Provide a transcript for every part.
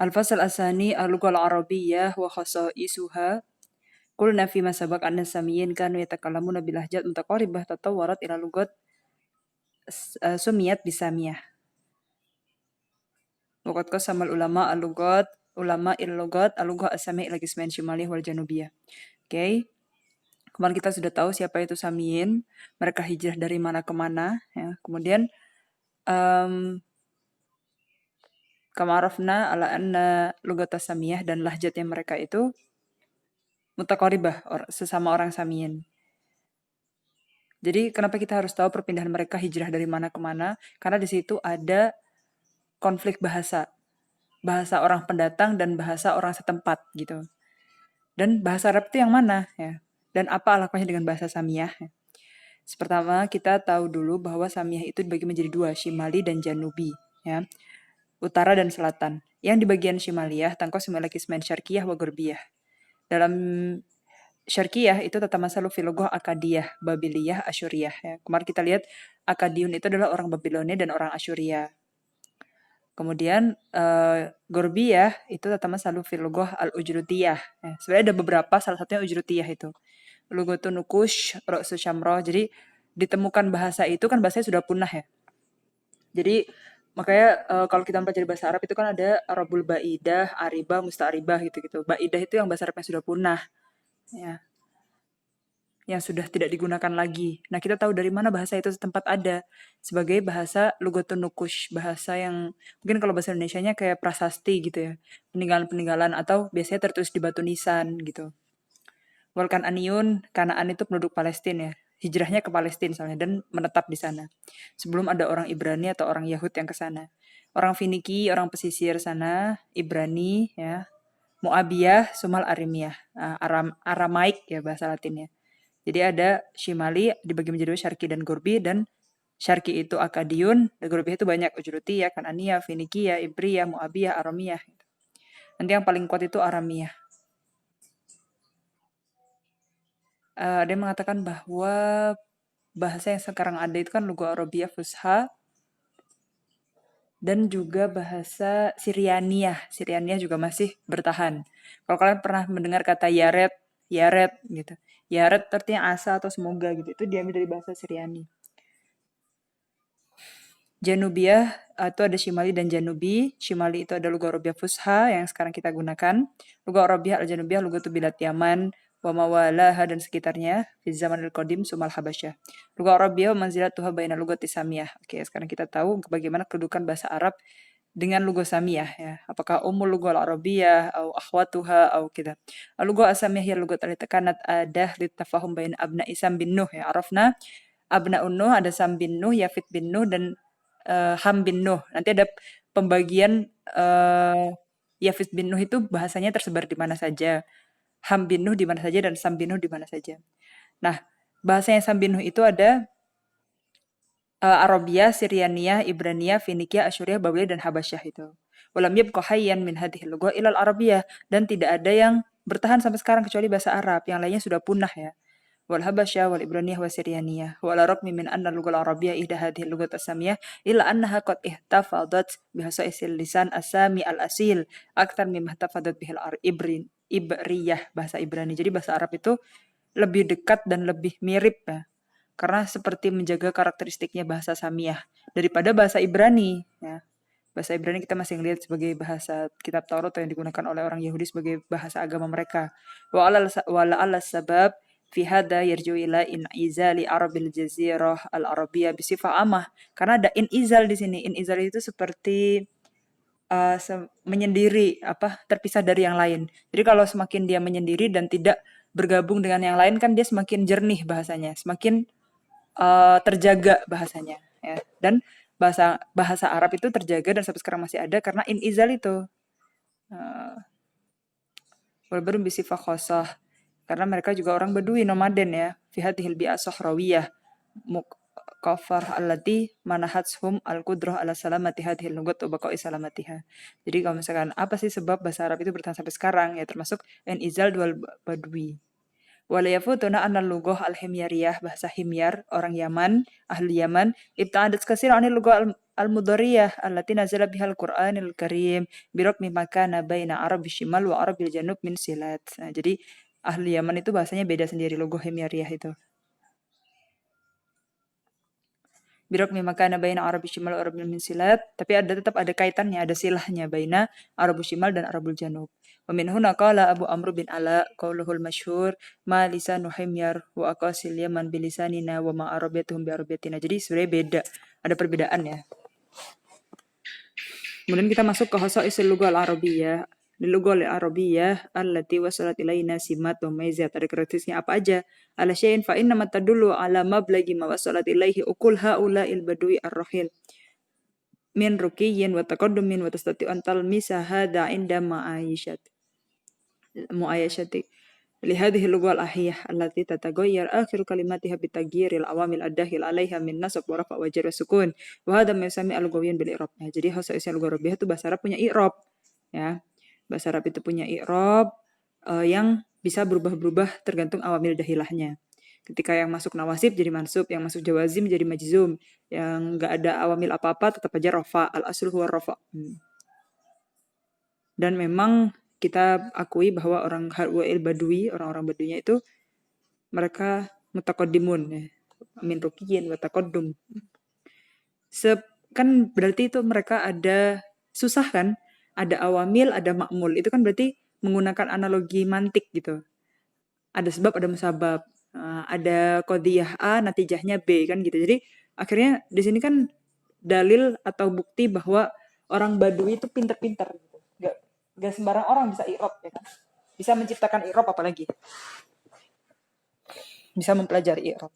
الفصل الثاني اللغة العربية وخصائصها. قلنا فيما سبق أن الساميين كانوا يتكلمون بلهجات متقاربة تطورت إلى لغات سميت بسامية. وقد قسم العلماء اللغات اللغة السامية إلى قسمين شمالية والجنوبية. Oke. Kemarin kita sudah tahu siapa itu Samiyin, mereka hijrah dari mana ke mana, ya. Kemudian kama arafna ala anna lugat samiyah dan lahjatnya mereka itu mutaqaribah, sesama orang Samiyin. Jadi kenapa kita harus tahu perpindahan mereka hijrah dari mana ke mana? Karena di situ ada konflik bahasa. Bahasa orang pendatang dan bahasa orang setempat gitu. Dan bahasa Arab itu yang mana ya? Dan apa alakanya dengan bahasa Samiyah? Ya. Pertama, kita tahu dulu bahwa Samiyah itu dibagi menjadi dua, Shimali dan Janubi, ya. Utara dan selatan. Yang di bagian Shimaliyah, tangkos memiliki ismain Syarkiyah wa Gurbiyah. Dalam Syarkiyah itu tata masalu filogoh Akadiyah, Babiliyah, Asyuriyah. Ya. Kemarin kita lihat Akadiyun itu adalah orang Babilonia dan orang Asyuria. Kemudian Gurbiyah itu tata masalu filogoh Al-Ujrutiyah. Ya. Sebenarnya ada beberapa, salah satunya Ujrutiyah itu. Lugotun Nukush, Roksu Syamroh. Jadi ditemukan bahasa itu kan bahasanya sudah punah ya. Jadi makanya kalau kita mempelajari bahasa Arab itu kan ada Arabul Ba'idah, Aribah, Musta'ribah gitu-gitu. Ba'idah itu yang bahasa Arabnya sudah punah. Ya. Yang sudah tidak digunakan lagi. Nah, kita tahu dari mana bahasa itu setempat ada sebagai bahasa Lugotun Nukush, bahasa yang mungkin kalau bahasa Indonesianya kayak prasasti gitu ya. Peninggalan-peninggalan atau biasanya tertulis di batu nisan gitu. Walkan Aniun, Kanaan itu penduduk Palestina ya. Hijrahnya ke Palestina misalnya dan menetap di sana. Sebelum ada orang Ibrani atau orang Yahud yang ke sana. Orang Finiki, orang pesisir sana, Ibrani ya. Moabiyah, Sumal Arimiyah, Aramaik ya bahasa Latinnya. Jadi ada Shimali dibagi menjadi dua, Syarki dan Gurbi, dan Syarki itu Akadiun, dan Gurbi itu banyak, Ujrutiyah, Kananiyah, Finikiyah, Ibriyah, Moabiyah, Aramiyah. Nanti yang paling kuat itu Aramiyah. Dia mengatakan bahwa bahasa yang sekarang ada itu kan Lugha Arabiyah Fusha dan juga bahasa Syrianiyah. Syrianiyah juga masih bertahan. Kalau kalian pernah mendengar kata Yaret gitu. Yaret artinya asa atau semoga gitu. Itu diambil dari bahasa Syriani. Janubiyah itu ada Shimali dan Janubi. Shimali itu ada Lugha Arabiyah Fusha yang sekarang kita gunakan. Lugha Arabiyah al-Janubiyah Lugha Bilat Yaman wa mawalaha dan sekitarnya di zaman al-qadim sumal habasyah. Lugha Arabiyah manzilatuha baina lughati samiyah. Oke, sekarang kita tahu bagaimana kedudukan bahasa Arab dengan lugha samiyah ya. Apakah umul lugha al-Arabiyah atau akhwatuha atau kita. Lugha asamiyah ya lugha kanat adah litafahum baina abna Isam bin Nuh ya. Arafna abna Nuh ada Sam bin Nuh, Yafid bin Nuh dan Ham bin Nuh. Nanti ada pembagian Yafid bin Nuh itu bahasanya tersebar di mana saja. Ham bin Nuh di mana saja dan Sam bin Nuh di mana saja. Nah, bahasanya Sam bin Nuh itu ada Arabia, Syrianiyah, Ibraniyah, Finikiyah, Asyuriyah, Babiliyah dan Habasyah itu. Walam yabqa hayyan min hadhihi lugha ilal Arabiyah dan tidak ada yang bertahan sampai sekarang kecuali bahasa Arab, yang lainnya sudah punah ya. Wal Habasyah wal Ibraniyah wa Syrianiyah wa la raqmi min anna lughal Arabiyyah ihda hadhihi lughat as-samiyah illa annaha qad ihtafadat bihasa'isil lisan asami al-asil akthar mimma ihtafadat bihil Ibriyah bahasa Ibrani. Jadi bahasa Arab itu lebih dekat dan lebih mirip ya. Karena seperti menjaga karakteristiknya bahasa Samiyah daripada bahasa Ibrani ya. Bahasa Ibrani kita masih ngelihat sebagai bahasa kitab Taurat yang digunakan oleh orang Yahudi sebagai bahasa agama mereka. Wa ala sabab fi hada yarju ila inizali Arabil Jazirah al-Arabiyah bisifah amah. Karena ada inizal di sini. Inizal itu seperti menyendiri, terpisah dari yang lain. Jadi kalau semakin dia menyendiri dan tidak bergabung dengan yang lain kan dia semakin jernih bahasanya, semakin terjaga bahasanya ya. Dan bahasa Arab itu terjaga dan sampai sekarang masih ada karena inizal itu. Walaupun bisifah khosah karena mereka juga orang Badui nomaden ya. Fi hadhil bi'ah sahrawiyah kafar allati manahatuhum al-qudrah ala salamati hadhil lugat wa baqa'i salamatiha. Jadi kalau misalkan apa sih sebab bahasa Arab itu bertahan sampai sekarang ya termasuk inizal dual Badui. Wala yafutuna anna lughah al-himyariyah bahasa Himyar orang Yaman, ahli Yaman ibta'adat katsir anil lughah al-mudhariyah allati nazala bihal Qur'anil Karim biraqmi makana baina Arabi Shimal wa Arabil Janub min silat. Nah, jadi ahli Yaman itu bahasanya beda sendiri logo himyariyah itu. Biraqmi makana baina Arabi Shimal wa Arabil min silat, tapi tetap ada kaitannya, ada silahnya baina Arabu Shimal dan Arabul Janub. Wa min huna qala Abu Amr bin Ala qauluhul masyhur ma lisanu himyar wa aqasil Yaman bilisanina wa ma arabiyatuhum bi arabiyatina. Jadi sebenarnya beda, ada perbedaan ya. Kemudian kita masuk ke khasaisul lughah al-arabiyyah. Lughah al-arabiyyah allati wasalat ilaina simat wa maizat. Ada karakteristiknya apa aja? Ala syai'in fa inna tadullu ala mablagi ma wasalat ilaihi ukul haula'il badui ar-rahil min rukiyyin wa taqaddumin wa tastati an talmisa hadha inda mu'ayyashati لهذه اللغة الأحية التي تتغير آخر كلماتها بتغيير العوامل الداخل عليها من nasab wa rafa wa jar wa sukun wa hadha ma yusami al-lughawiyyin bil i'rab. Ya, jadi khasa'is lughah Arabiyah itu bahasa Arab punya i'rab ya. Bahasa Arab itu punya i'rab yang bisa berubah-berubah tergantung awamil dahilahnya. Ketika yang masuk nawasib jadi mansub, yang masuk jawazim jadi majzum, yang enggak ada awamil apa-apa tetap aja rafa, al-aslu huwa rafa. Dan memang kita akui bahwa orang Harwail Badui, orang-orang Baduinya itu mereka mutaqaddimun ya. Min rukiyin wa taqaddum. Kan berarti itu mereka ada susah kan? Ada awamil, ada makmul. Itu kan berarti menggunakan analogi mantik gitu. Ada sebab, ada musabab. Ada qadhiyah A, natijahnya B kan gitu. Jadi akhirnya di sini kan dalil atau bukti bahwa orang Badui itu pinter-pinter gitu. Gak sembarang orang bisa i'rab ya kan. Bisa menciptakan i'rab apalagi. Bisa mempelajari i'rab.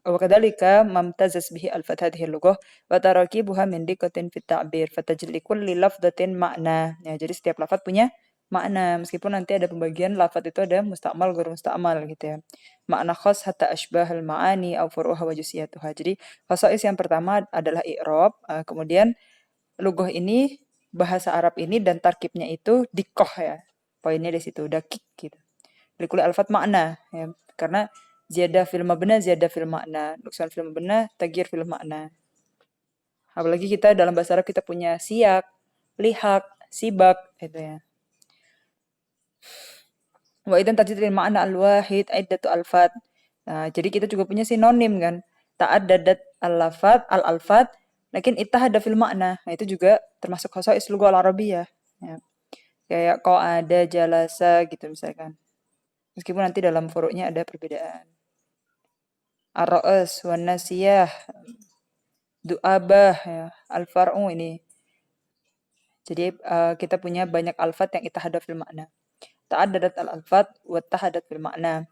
Wa kadzalika mamtazas bihi al-fat hadhihi al-lughah wa tarakibuha min diqqatin fi at-ta'bir fatajli kulli lafdhatin ma'na. Ya, jadi setiap lafaz punya makna meskipun nanti ada pembagian lafaz itu ada musta'mal ghairu musta'mal gitu ya. Makna khas hatta asbahal ma'ani aw furuha wa jusiyatuha. Jadi khasais yang pertama adalah i'rab, kemudian lughah ini bahasa Arab ini dan tarkibnya itu dikoh ya. Poinnya di situ, dakik gitu. Likuli alfat makna ya. Karena ziyadah fil mabna, ziyadah fil makna. Nuksan fil mabna, tagir fil makna. Apalagi kita dalam bahasa Arab kita punya siyak, lihak, sibak gitu ya. Wa idan tajdidil makna al-wahid iddatu alfat. Nah, jadi kita juga punya sinonim kan. Ta'addadat al-lafat, al-alfat lakin ittahada fil makna. Nah, itu juga termasuk khasais lughah al-arabiyyah ya. Kayak qa'ada, jalasa gitu misalkan. Meskipun nanti dalam furu'nya ada perbedaan. Ar-ra'as, wan nasiyah, du'abah ya, al-far'u ini. Jadi kita punya banyak alfat yang ittahada fil makna. Ta'addadat al-alfat wa ittahadat fil makna.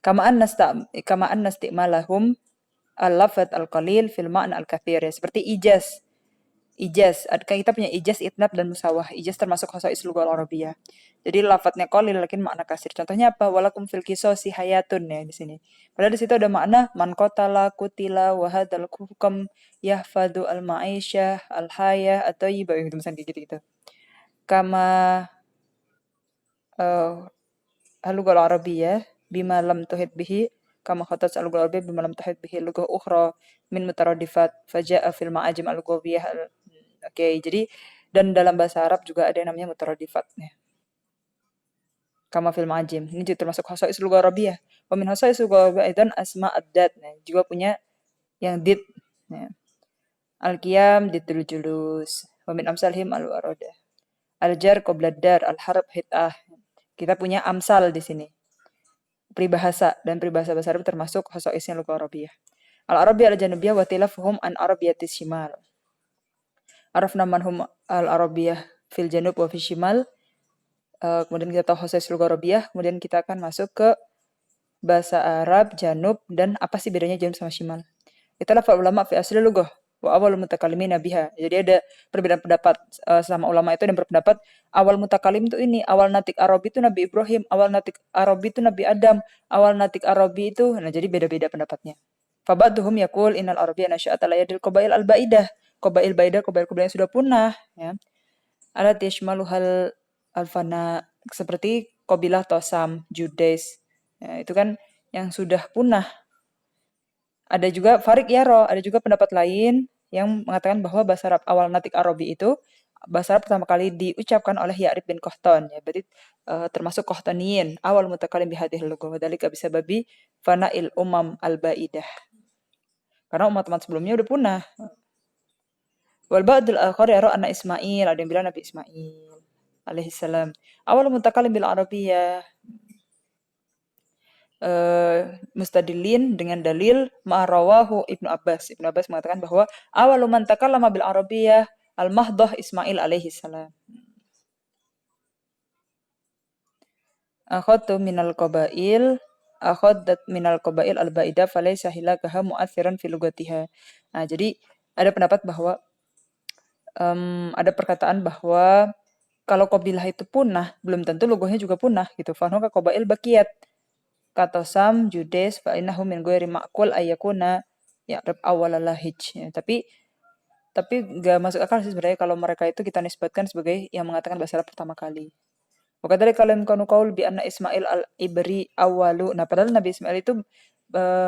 Kama anna isti'malahum al-lafat al-qalil fil makna al-kathir ya. Seperti ijaz. Ijaz, kita punya ijaz, itnab, dan musawah. Ijaz termasuk khasais lughah al-arabiyyah. Jadi lafadznya qalil lakin makna kasir. Contohnya apa? Walakum fil qisasi hayatun ya di sini. Padahal di situ ada makna man qatala kutila wa hadzal hukam yahfadu al-ma'isyah al-hayah atau yiba gitu misalnya gitu-gitu. Kama al-lughah al-arabiyyah bima lam tuhid bihi kama khatas al-lughah al-arabiyyah bima lam tuhid bihi lughah ukhra min mutaradifat faja'a fil ma'ajim al-lughawiyyah. Oke, jadi dan dalam bahasa Arab juga ada yang namanya mutaradifat ya. Kama fil ma'ajim. Ini juga termasuk khasais lughah Arabiyyah. Wa min khasais lughah Arabiyyah aidan asma ad-dat. Nah, juga punya yang dit ya. Al-qiyam ditul julus. Wa min amsalhim al-warada. Al-jar qabla ad-dar, al-harb hit'ah. Kita punya amsal di sini. Peribahasa dan peribahasa bahasa Arab termasuk khasaisnya lughah Arabiyyah. Al-Arabiyyah al-Janubiyyah wa tilafuhum an Arabiyyatis Shimal. Arafna manhum al-Arabiyyah fil Janub wa fil Shimal. Kemudian kita tahu khasais lughah Arabiyyah, kemudian kita akan masuk ke bahasa Arab Janub dan apa sih bedanya Janub sama Shimal. Itulah ulama fi asli lughah wa awal mutakallimina biha. Jadi ada perbedaan pendapat sama ulama itu dan berpendapat awal mutakallim itu ini, awal natik Arabi itu Nabi Ibrahim, awal natik Arabi itu Nabi Adam, awal natik Arabi itu, nah jadi beda-beda pendapatnya. Fabaduhum yaqul innal arabiyya nasya'at ala yadil qabail al-baidah. Qabail baidah, qabail-qabail yang sudah punah ya. Alat yashmaluhal al-fana seperti qabilah Tosam, Judes. Ya, itu kan yang sudah punah. Ada juga Farik Yaro, ada juga pendapat lain yang mengatakan bahwa bahasa Arab awal natik Arabi itu bahasa Arab pertama kali diucapkan oleh Ya'rib bin Qahtan ya. Berarti termasuk Qahtaniyin awal mutakalim bihadhil lughah wa dzalika bisababi fana'il umam al-ba'idah. Karena umat-umat sebelumnya udah punah. Wal ba'dul akhar yara anna Ismail, ada yang bilang Nabi Ismail alaihissalam awal mutakalim bil Arabiyyah, mustadilin dengan dalil ma'rawahu Ibnu Abbas. Ibnu Abbas mengatakan bahwa awalu man takallama bil Arabiyyah al-mahdhah Ismail alaihi salam. Akhadtu minal qabail akhaddat minal qabail al-ba'idah falaysa hilakaha mu'athiran fi lugatiha. Nah, jadi ada pendapat bahwa ada perkataan bahwa kalau qabilah itu punah, belum tentu lugahnya juga punah gitu. Fanhuka qabail baqiyat. Kata Sam, Judes, fa innahu min ghairi ma'qul ayyakuna ya'rab awwal lahij. Ya, tapi nggak masuk akal sih sebenarnya kalau mereka itu kita nisbatkan sebagai yang mengatakan bahasa Arab pertama kali. Maka dari kalau kanu qaul bi anna Ismail al-Ibri awwalu. Nah, padahal Nabi Ismail itu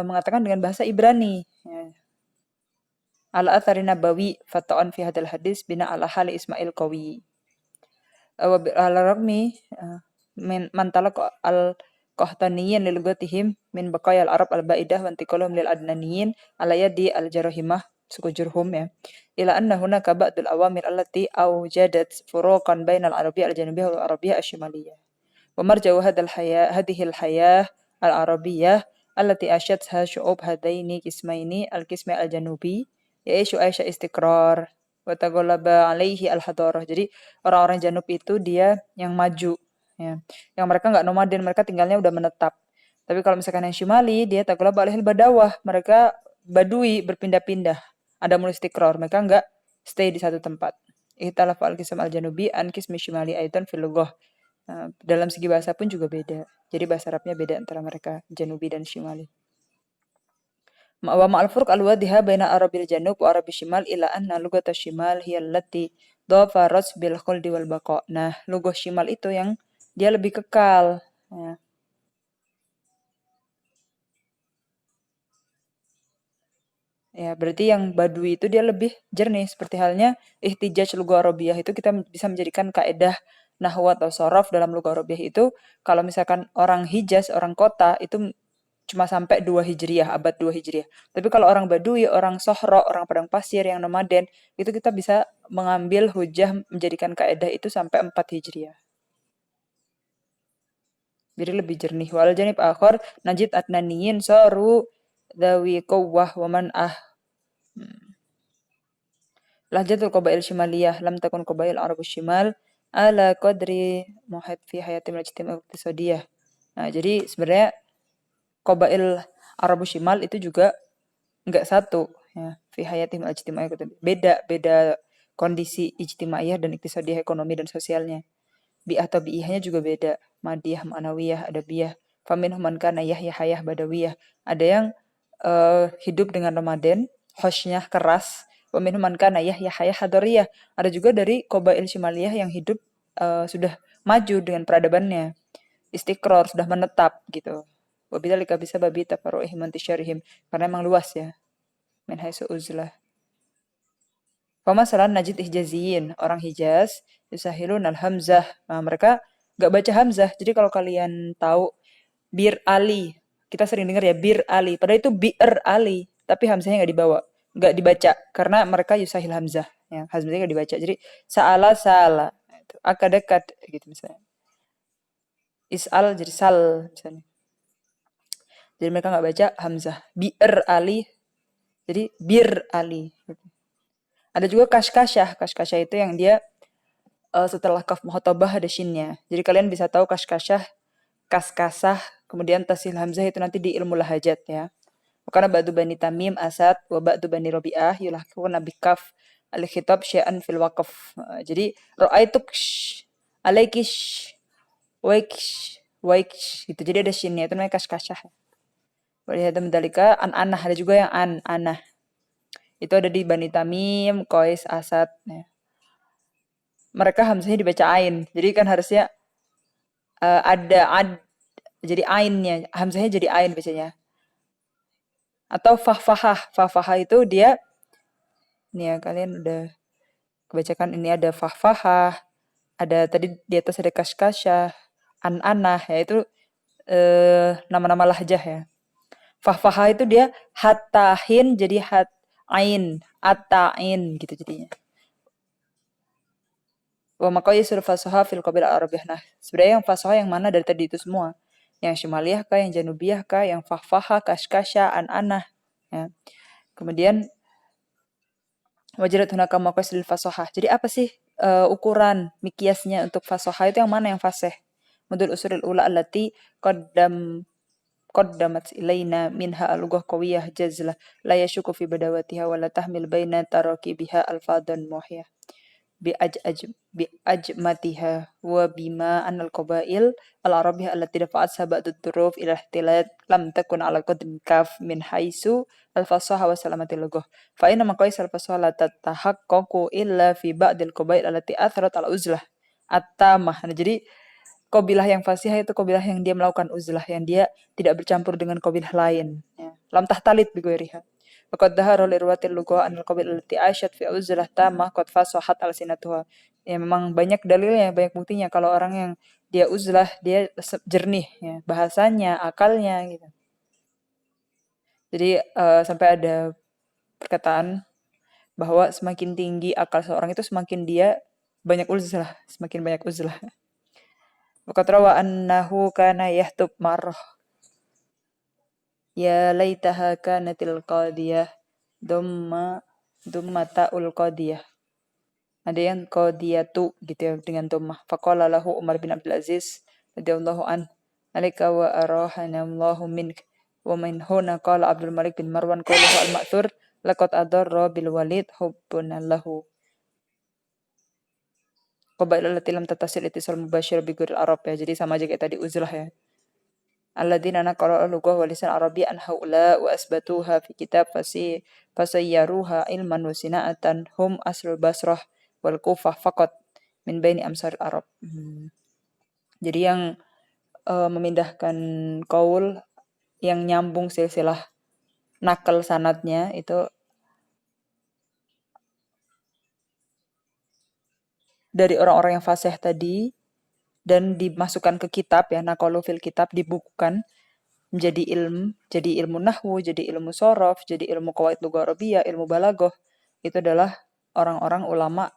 mengatakan dengan bahasa Ibrani. Ya. Al-athari nabawi fata'an fi hadal hadis bina ala hali Ismail qawi. Wa ala ragmi man talaqa al-qahtaniyin lil lugatihim min baqaya al-arab al-ba'idah wa intiqalhum lil adnaniyin ala yadi al-jarahimah suku Jurhum ya. Ila anna hunaka ba'dul awamir allati awjadat furuqan bainal arabiyyah al-janubiyyah wal arabiyyah asy-syimaliyah. Wa marja'u hadhihi al-hayah al-arabiyyah allati ashatha syu'ub hadaini qismaini al-qismi al-janubi ya'ishu aisha istiqrar wa taghalaba alaihi al-hadarah. Jadi orang-orang Janub itu dia yang maju ya. Yang mereka enggak nomaden, mereka tinggalnya udah menetap. Tapi kalau misalkan yang Syimali dia taghalaba alaihi al-badawah, mereka badui berpindah-pindah. Ada mulai istiqrar, mereka enggak stay di satu tempat. Ihtalaf al-qism al-janubi an qismi syimali aidan fil lughah. Dalam segi bahasa pun juga beda. Jadi bahasa Arabnya beda antara mereka Janubi dan Syimali. Wa ma'al furq al-wadhiha baina Arabil Janub wa Arabil Shimal ila anna lughata Shimal hiya allati dhafarat bil khuldi wal baqa. Nah, lugah Shimal itu yang dia lebih kekal. Ya. Ya, berarti yang Badui itu dia lebih jernih. Seperti halnya ihtijaj lugah Arabiyah itu kita bisa menjadikan kaedah nahwu atau sorof dalam lugah Arabiyah itu kalau misalkan orang Hijaz, orang kota itu cuma sampai 2 Hijriah, abad 2 Hijriah. Tapi kalau orang Badui, orang Sohro, orang padang pasir yang nomaden, itu kita bisa mengambil hujah menjadikan kaedah itu sampai 4 Hijriah. Jadi lebih jernih. Wal janib akhar najid adnaniyin saru dawi quwwah wa man'ah. Lahjatul qabail Shimaliyah lam takun qabail Arabus Shimal ala qadri muhit fi hayatim al-ijtima'iyah iqtisadiyah. Nah, jadi sebenarnya qabail Arabus Shimal itu juga enggak satu ya, fi hayatim al-ijtima'iyah beda kondisi ijtimaiyah dan iktisadiyah ekonomi dan sosialnya. Bi'ah tabi'ihnya juga beda, madiyah, ma'nawiyah, adabiyah. Faminhum man kana yahya hayah badawiyah. Ada yang hidup dengan nomaden, hosnya keras. Waminhum man kana yahya hayah hadariyah. Ada juga dari qabail Shimaliyah yang hidup sudah maju dengan peradabannya. Istiqrar, sudah menetap gitu. Wabidzalika bisababi tafarru'ihim intisyarihim. Karena emang luas ya. Min haitsu uzlah. Pemasalan najid Hijaziyin, orang Hijaz, yusahilun al-hamzah. Nah, mereka nggak baca hamzah. Jadi kalau kalian tahu Bir Ali, kita sering dengar ya Bir Ali. Padahal itu Bir Ali, tapi hamzahnya nggak nggak dibaca karena mereka yusahil hamzah. Ya, hamzahnya nggak dibaca. Jadi salah, akadekat gitu misalnya. Is'al jadi sal misalnya. Jadi mereka nggak baca hamzah. Bir Ali, jadi Bir Ali. Gitu. Ada juga kashkashah. Kashkashah itu yang dia setelah kaf muhatabah ada shinnya. Jadi kalian bisa tahu kashkashah, kaskasah, kemudian tasil hamzah itu nanti di ilmu lahajat ya. Karena ba'du bani Tamim Asad wa ba'du bani Rabi'ah yulahkuna bikaf al-khitab syai'an fil waqaf. Jadi ra'aitu alaikish waiksh gitu. Jadi ada shinnya itu namanya kashkashah. Walihada mendalika an-anah, ada juga yang an-anah. Itu ada di Bani Tamim, Qais, Asad. Ya. Mereka hamzahnya dibaca ain. Jadi kan harusnya ada jadi ainnya. Hamzahnya jadi ain biasanya. Atau fahfahah. Fahfahah itu dia Nih ya, kalian udah kebacakan ini ada fahfahah, ada tadi di atas ada kaskasya, an-anah, ya itu nama-nama lahjah ya. Fahfahah itu dia hatahin jadi hat ain, atain gitu jadinya. Wa maqayisul fasaha fil qabil arabiyah. Nah, sebenarnya yang fasaha yang mana dari tadi itu semua? Yang Syumaliyah kah, yang Janubiyah kah, yang fahfahah, kaskasya, an-anah. Ya. Kemudian wajarat hunaka maqayisul fasaha. Jadi apa sih ukuran mikiasnya untuk fasaha itu yang mana yang fasih? Menurut usulul ula allati qaddamat ilaina minha al-lughah qawiyah jazlah la yashuku fi badawatiha wa la tahmil baina tarakibiha alfadan muhiyah biajmatiha wa bima anal qabail al-arabiyyah allati dafa'at sabat ad-duruf ila ihtilat lam takun ala qadrin kaf min haisu al-fasaha wa salamatil lughah fa inna maqais al-fasaha la tatahaqqaqu illa fi ba'dil qabail allati athrat al-uzlah at-tamah. Nah, jadi qabilah yang fasihah itu qabilah yang dia melakukan uzlah, yang dia tidak bercampur dengan qabilah lain ya. Lam tahtalit bi ghairiha. Faqad dhahara li ruwatil lughah an al-qabilah allati asyat fi uzlah tamah qad fasahat al-sinatuha. Ya memang banyak dalilnya, banyak buktinya kalau orang yang dia uzlah dia jernih ya, bahasanya, akalnya gitu. Jadi sampai ada perkataan bahwa semakin tinggi akal seorang itu semakin dia banyak uzlah, semakin banyak uzlah. Waqad rawa annahu kana yahtub marrah ya laitaha kanatil qadiyah dumma ta'ul qadiyah. Ada yang qadiyatu gitu ya dengan dhammah. Faqala lahu Umar bin Abdul Aziz radhiyallahu an alika wa arahana Allahu mink wa min huna qala Abdul Malik bin Marwan qawluhu al-ma'thur laqad adarra bil walid hubbun lahu. Qabail allati lam tattasil ittisal mubashir bi ghairil arab ya. Jadi sama aja kayak tadi uzlah ya. Alladzina naqalu al-lughah wa lisan arabiy an haula wa asbatuha fi kitab fasayyaruha ilman wa sina'atan hum aslul basrah wal kufah faqat min baini amsaril arab. Jadi yang memindahkan qaul yang nyambung silsilah nakal sanadnya itu dari orang-orang yang fasih tadi dan dimasukkan ke kitab ya, naqalu fil kitab, dibukukan menjadi ilmu nahwu, jadi ilmu sorof, jadi ilmu qawaid lughah arabiyah, ilmu balaghah. Itu adalah orang-orang ulama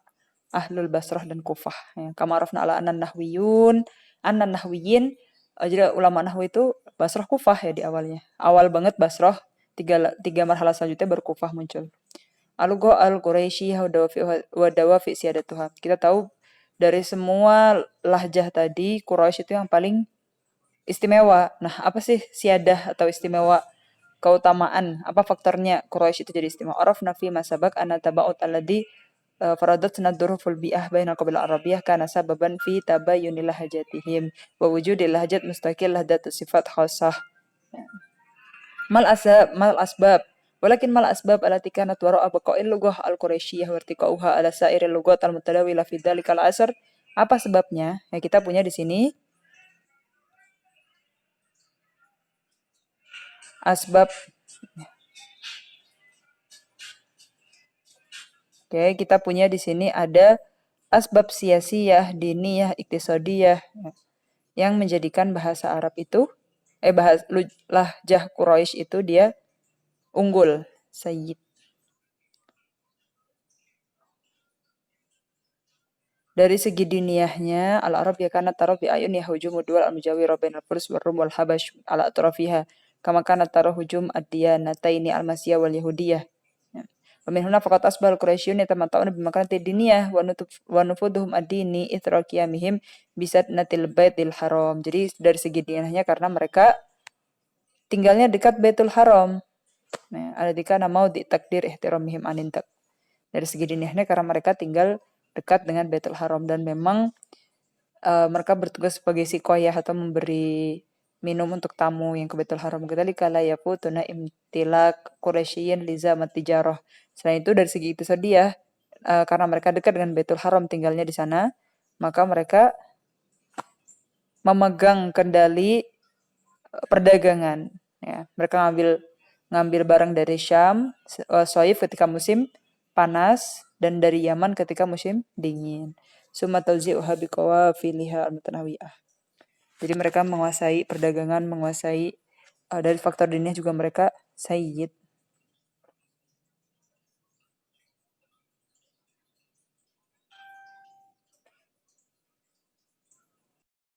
ahlul basrah dan kufah ya. Kama arafna ala anan nahwiyin, jadi ulama nahwu itu basrah kufah ya di awalnya. Awal banget basrah, tiga marhalah selanjutnya baru kufah muncul. Al-lughah al-quraisy wa dawafi siyadatuha. Kita tahu dari semua lahjah tadi Quraisy itu yang paling istimewa. Nah, apa sih siadah atau istimewa, keutamaan? Apa faktornya Quraisy itu jadi istimewa? Arafna fi ma sabaq anna taba'ut alladhi faradatna duruful bi'ah bainal qabil arabiyyah kana sababan fi tabayyuni lahjatihim wa wujudil lahjat mustaqillah datu sifat khassah. Mal asbab walakin mal asbab allati kanat wara'a baqa'il lughah al-quraisyiyah wa irtiqa'uha ala sa'iril lughat al-mutadawila fi dzalikal asr. Apa sebabnya? Ya, kita punya di sini asbab. Oke, kita punya di sini ada asbab siyasiyah, diniyah, iktisadiyah yang menjadikan bahasa Arab itu lahjah Quraisy itu dia unggul, sayyid. Dari segi diniyahnya, al-Arab ya kana taruh bi ayun ya hujumu dual al-mujawirah bainal furs wal rum wal habash ala atrafiha kama kana taruh hujum ad-diyanataini al-masiyah wal yahudiyah. Wa min huna faqat asbal quraisyun yatamatta'una bi makanati diniyah wa nufuduhum ad-dini ithra qiyamihim bisatnatil baitil haram. Jadi dari segi diniyahnya karena mereka tinggalnya dekat Baitul Haram. Nah, aladika mau di takdir ihtiramihim anintak. Dari segi diniyahnya karena mereka tinggal dekat dengan Baitul Haram dan memang mereka bertugas sebagai sikoyah atau memberi minum untuk tamu yang ke Baitul Haram. Kadzalika la yafutuna imtilak Quraisyin li zaman tijarah. Selain itu dari segi itu ya, karena mereka dekat dengan Baitul Haram tinggalnya di sana, maka mereka memegang kendali perdagangan ya. Mereka ngambil barang dari Syam, Soif ketika musim panas dan dari Yaman ketika musim dingin. Summa tawzi'uha biqawafiliha al-mutanawiyah. Jadi mereka menguasai perdagangan, menguasai dari faktor diniyah juga mereka sayyid.